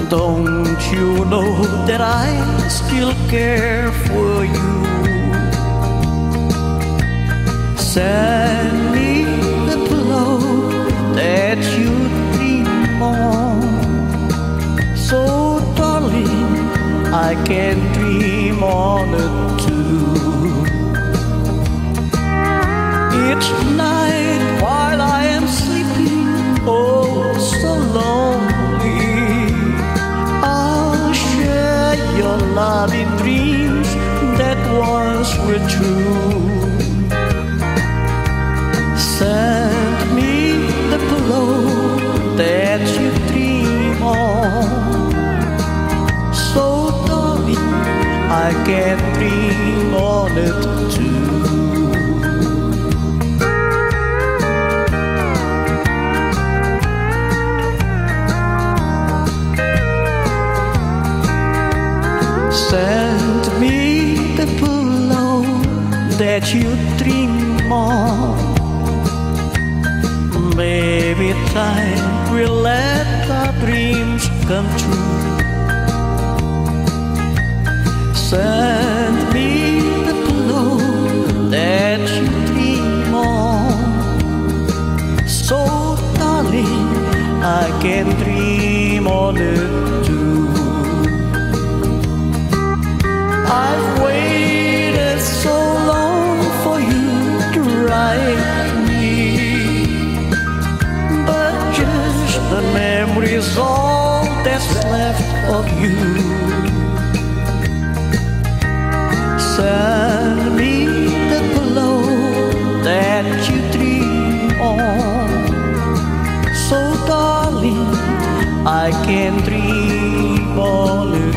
Don't you know that I still care for you? Send me the pillow that you dream on. So darling, I can dream on it too. Each night while I am sleeping, oh so lonely, I'll share your loving dreams that once were true. Send me the pillow that you dream on. So darling, I can dream on it too. Send me the pillow that you dream on. Maybe time will let our dreams come true. Send me the pillow that you dream on. So darling, I can dream on it too. I've waited so long for you to write me, but just the memory's all that's left of you. Send me the pillow that you dream on. So darling, I can dream on it.